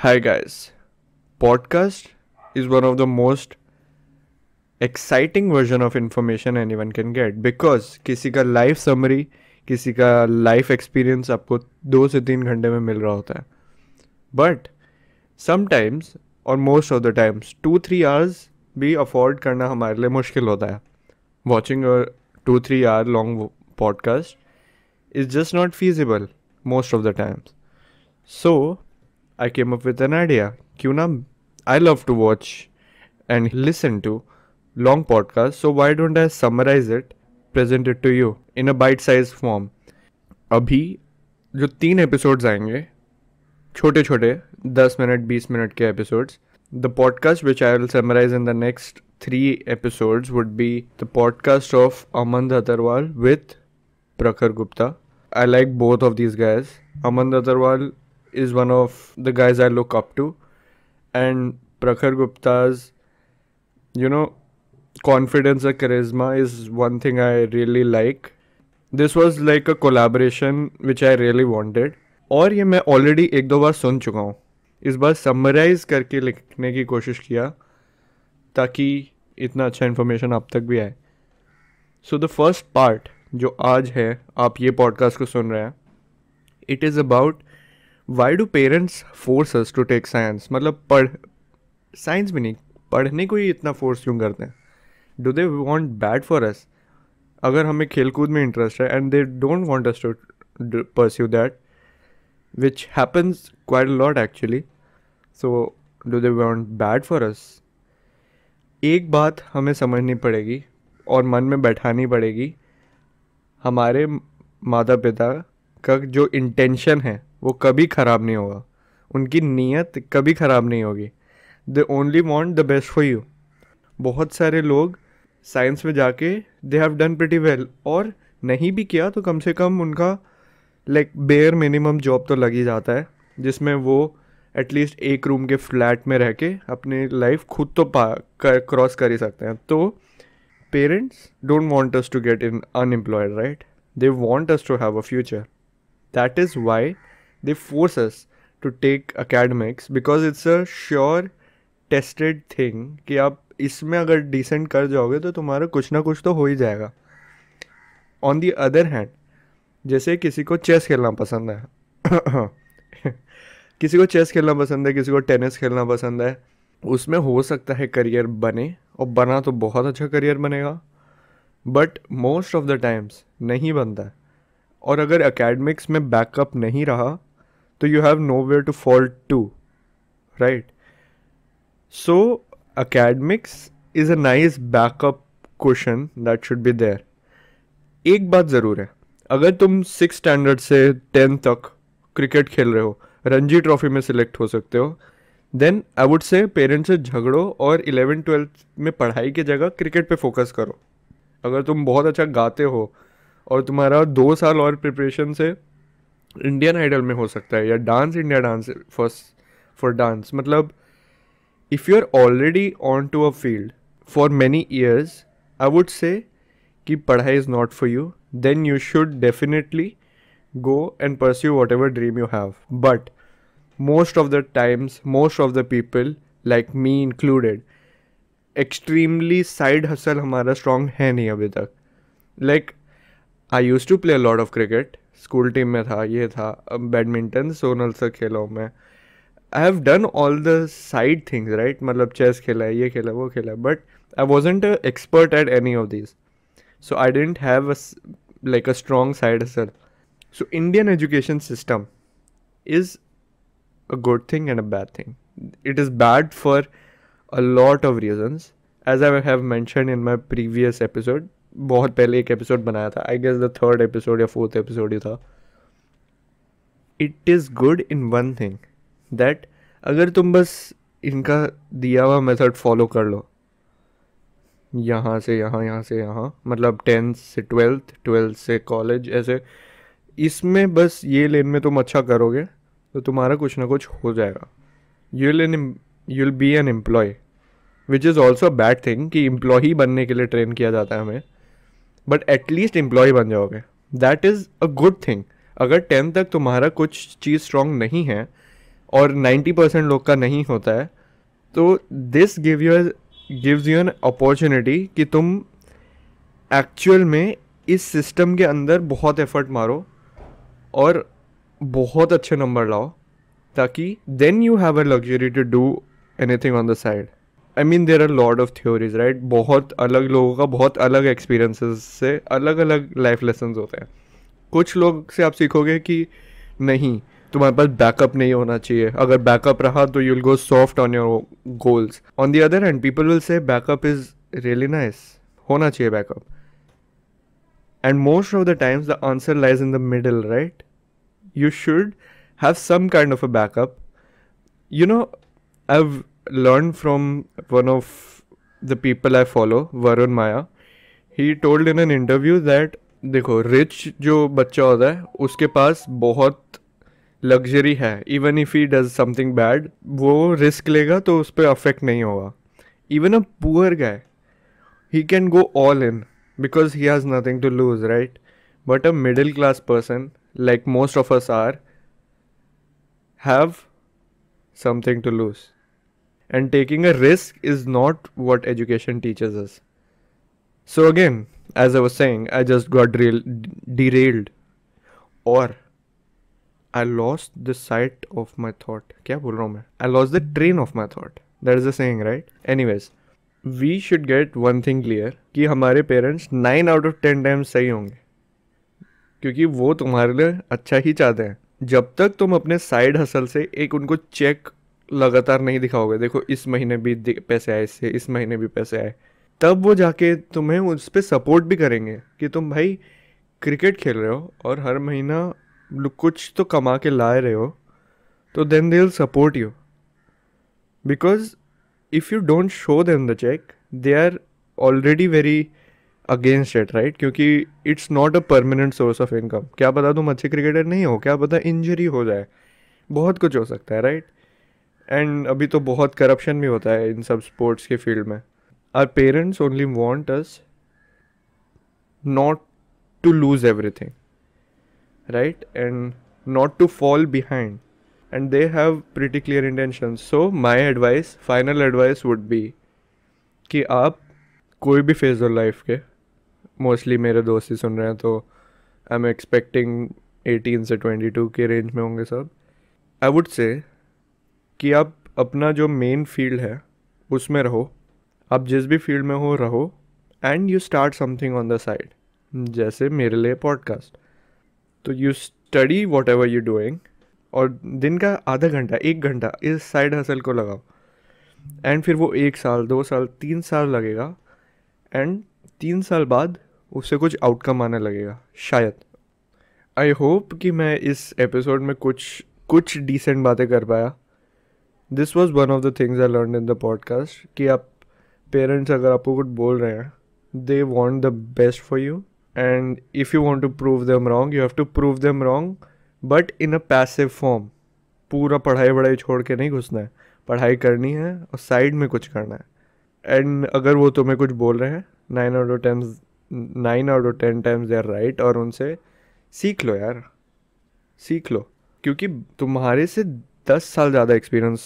Hi guys. Podcast is one of the most exciting version of information anyone can get because किसी का life summary, किसी का life experience आपको 2 से 3 घंटे में मिल रहा होता है. बट समटाइम्स और most of the times 2-3 hours भी अफोर्ड करना हमारे लिए मुश्किल होता है. Watching a 2-3 hour long podcast is just not feasible most of the times. So I came up with an idea. क्यों ना, I love to watch and listen to long podcasts, so why don't I summarize it, present it to you in a bite-sized form. अभी जो 3 episodes आएंगे, छोटे छोटे 10 minute 20 minute के episodes, the podcast which I will summarize in the next 3 episodes would be the podcast of Aman Dhattarwal with Prakhar Gupta. I like both of these guys. Aman Dhattarwal is one of the guys I look up to, and Prakhar Gupta's, confidence and charisma is one thing I really like. This was like a collaboration which I really wanted. और ये मैं already 1-2 बार सुन चुका हूँ. इस बार summarise करके लिखने की कोशिश किया ताकि इतना अच्छा इन्फॉर्मेशन आप तक भी आए. सो द फर्स्ट पार्ट जो आज है, आप ये पॉडकास्ट को सुन रहे हैं, it is about why do parents force us to take science. मतलब साइंस भी नहीं, पढ़ने को ही इतना फोर्स क्यों करते हैं. Do they want bad for us. अगर हमें खेलकूद में इंटरेस्ट है and they don't want us to pursue that, which happens quite a lot actually. So do they want bad for us. एक बात हमें समझनी पड़ेगी और मन में बैठानी पड़ेगी, हमारे माता पिता का जो इंटेंशन है वो कभी ख़राब नहीं होगा. उनकी नीयत कभी ख़राब नहीं होगी. They only want the best for you. बहुत सारे लोग साइंस में जाके they have done pretty well, और नहीं भी किया तो कम से कम उनका बेयर मिनिमम जॉब तो लग ही जाता है, जिसमें वो एटलीस्ट एक रूम के फ्लैट में रह के अपनी लाइफ खुद तो क्रॉस कर ही सकते हैं. तो parents don't want us to get in unemployed, right. They want us to have a future. That is why they force us to take academics, because it's a sure tested thing कि आप इसमें अगर decent कर जाओगे तो तुम्हारा कुछ ना कुछ तो हो ही जाएगा. ऑन दी अदर हैंड, जैसे किसी को चेस खेलना पसंद है किसी को चेस खेलना पसंद है, किसी को टेनिस खेलना पसंद है, उसमें हो सकता है करियर बने, और बना तो बहुत अच्छा करियर बनेगा, but most of the times नहीं बनता है. और अगर एकेडमिक्स में बैकअप नहीं रहा तो you have nowhere to fall to, right? So academics is a nice backup cushion that should be there. एक बात ज़रूर है, अगर तुम 6th स्टैंडर्ड से 10th तक क्रिकेट खेल रहे हो, रणजी ट्रॉफी में सिलेक्ट हो सकते हो, then I would say parents से झगड़ो और 11th-12th में पढ़ाई की जगह क्रिकेट पे फोकस करो. अगर तुम बहुत अच्छा गाते हो और तुम्हारा 2 साल और प्रिपरेशन से इंडियन आइडल में हो सकता है, या dance India dance for dance, मतलब if you are already on to a field for many years, I would say कि पढ़ाई is not for you, then you should definitely go and pursue whatever dream you have. But most of the times, most of the people, like me included, extremely side hustle हमारा strong है नहीं अभी तक. Like I used to play a lot of cricket, school team में था, ये था, badminton Sonal से खेला हूँ मैं. I have done all the side things, right. मतलब चेस खेला है, ये खेला, वो खेला, but I wasn't a expert at any of this. So I didn't have a strong side hustle. So Indian education system is a good thing and a bad thing. It is bad for a lot of reasons, as I have mentioned in my previous episode. बहुत पहले एक episode बनाया था, I guess the 3rd episode या 4th episode ही था. It is good in one thing, that अगर तुम बस इनका दिया हुआ मेथड फॉलो कर लो, यहाँ से यहाँ, यहाँ से यहाँ, मतलब 10th से 12th, 12th से कॉलेज, ऐसे इसमें बस ये लेन में तुम अच्छा करोगे तो तुम्हारा कुछ ना कुछ हो जाएगा. you'll be an employee, which is also a bad thing कि एम्प्लॉय बनने के लिए ट्रेन किया जाता है हमें, बट एटलीस्ट एम्प्लॉय बन जाओगे. That is a good thing. अगर 10th तक तुम्हारा कुछ चीज़ स्ट्रॉन्ग नहीं है और 90% लोग का नहीं होता है, तो this gives you an opportunity कि तुम एक्चुअल में इस सिस्टम के अंदर बहुत एफर्ट मारो और बहुत अच्छे नंबर लाओ, ताकि then you have a luxury to do anything on the side. I mean there are lot of theories right, बहुत अलग लोगों का बहुत अलग एक्सपीरियंसेस से अलग अलग लाइफ लेसन्स होते हैं. कुछ लोग से आप सीखोगे कि नहीं, तुम्हारे पास बैकअप नहीं होना चाहिए, अगर बैकअप रहा तो you will go soft on your goals. On the other hand people will say backup is really nice, होना चाहिए backup. And most of the times the answer lies in the middle right. You should have some kind of a backup. You know, I've learned from one of the people I follow, Varun Maya. He told in an interview that देखो rich जो बच्चा होता है उसके पास बहुत luxury है. Even if he does something bad वो risk लेगा तो उस पर अफेक्ट नहीं होगा. Even a poor guy he can go all in because he has nothing to lose, right? But a middle class person, like most of us are, have something to lose. And taking a risk is not what education teaches us. So again, as I was saying, I just got derailed. Or I lost the sight of my thought. क्या बोल रहा हूँ मैं? I lost the train of my thought. That is the saying, right? Anyways, we should get one thing clear कि हमारे parents 9 out of 10 times सही होंगे, क्योंकि वो तुम्हारे लिए अच्छा ही चाहते हैं. जब तक तुम अपने साइड हसल से एक उनको चेक लगातार नहीं दिखाओगे, देखो इस महीने भी पैसे आए, इससे इस महीने भी पैसे आए, तब वो जाके तुम्हें उस पर सपोर्ट भी करेंगे कि तुम भाई क्रिकेट खेल रहे हो और हर महीना कुछ तो कमा के ला रहे हो, तो then they will support you. Because if you don't show them the check they are already very against it right, क्योंकि it's not a permanent source of income. क्या पता तुम अच्छे क्रिकेटर नहीं हो, क्या पता इंजरी हो जाए, बहुत कुछ हो सकता है राइट. एंड अभी तो बहुत करप्शन भी होता है इन सब स्पोर्ट्स के फील्ड में. Our parents only want us not to lose everything right, and not to fall behind, and they have pretty clear intentions. So my advice, final advice would be कि आप कोई भी फेज हो life के, mostly मेरे दोस्त ही सुन रहे हैं तो आई एम एक्सपेक्टिंग 18 से 22 के रेंज में होंगे सब. आई वुड से कि आप अपना जो मेन फील्ड है उसमें रहो, आप जिस भी फील्ड में हो रहो, and you start something on the side. जैसे मेरे लिए पॉडकास्ट, तो you study what ever you doing और दिन का आधा घंटा 1 घंटा इस साइड हसल को लगाओ, एंड फिर वो 1 साल 2 साल 3 साल लगेगा, एंड 3 साल बाद उससे कुछ आउटकम आने लगेगा शायद. आई होप कि मैं इस एपिसोड में कुछ डिसेंट बातें कर पाया. This was one of the things I learn in the podcast कि आप पेरेंट्स अगर आपको कुछ बोल रहे हैं, they want the best for you, and if you want to prove them wrong you have to prove them wrong, but in a passive form. पूरा पढ़ाई छोड़ के नहीं घुसना है, पढ़ाई करनी है और साइड में कुछ करना है. एंड अगर वो तुम्हें कुछ बोल रहे हैं 9 out of 10 times they are right, और उनसे सीख लो यार, सीख लो, क्योंकि तुम्हारे से 10 साल ज़्यादा एक्सपीरियंस,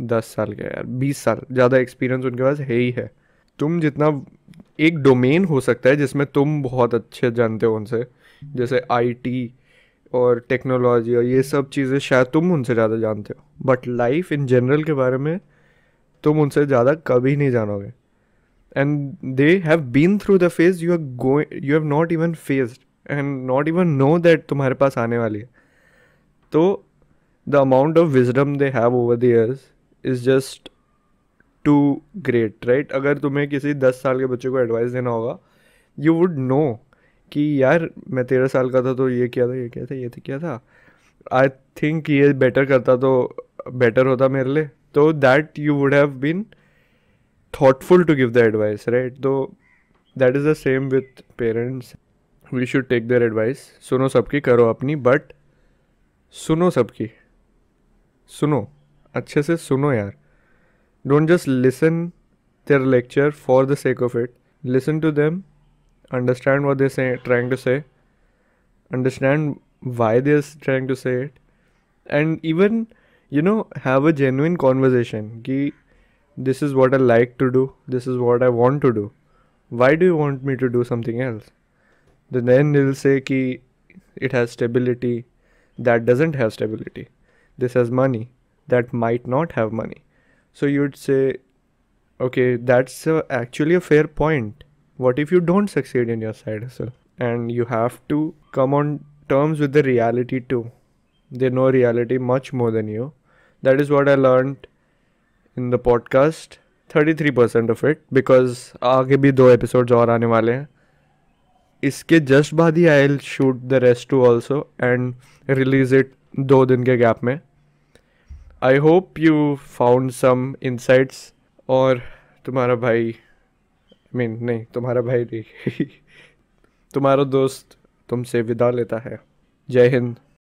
10 साल क्या यार 20 साल ज़्यादा एक्सपीरियंस उनके पास है ही है. तुम जितना एक डोमेन हो सकता है जिसमें तुम बहुत अच्छे जानते हो उनसे, जैसे आईटी और टेक्नोलॉजी और ये सब चीज़ें शायद तुम उनसे ज़्यादा जानते हो, बट लाइफ इन जनरल के बारे में तुम उनसे ज़्यादा कभी नहीं जानोगे. And they have been through the phase you have not even faced and not even know that तुम्हारे पास आने वाली है. तो the amount of wisdom they have over the years is just too great right. अगर तुम्हें किसी 10 साल के बच्चे को एडवाइस देना होगा, यू वुड नो कि यार मैं 13 साल का था तो ये किया था, ये किया था, ये किया था, आई थिंक ये बेटर करता तो बेटर होता मेरे लिए. तो that you would have been thoughtful to give the advice, right? Though that is the same with parents. We should take their advice. सुनो सबकी, करो अपनी, but सुनो सबकी, सुनो अच्छे से सुनो यार. Don't just listen their lecture for the sake of it. Listen to them, understand what they're trying to say, understand why they're trying to say it, and even You know, have a genuine conversation कि this is what I like to do, this is what I want to do, why do you want me to do something else? Then they'll say कि it has stability, that doesn't have stability, this has money, that might not have money. So you'd say, okay, that's actually a fair point. What if you don't succeed in your side hustle? And you have to come on terms with the reality too. They know reality much more than you. That is what I learned in the podcast. 33% of it, because आगे भी 2 episodes और आने वाले हैं. इसके just बाद ही I will shoot the rest too also and release it 2 दिन के गैप में. I hope you found some insights. और तुम्हारा भाई, नहीं तुम्हारा भाई नहीं तुम्हारा दोस्त तुमसे विदा लेता है. जय हिंद.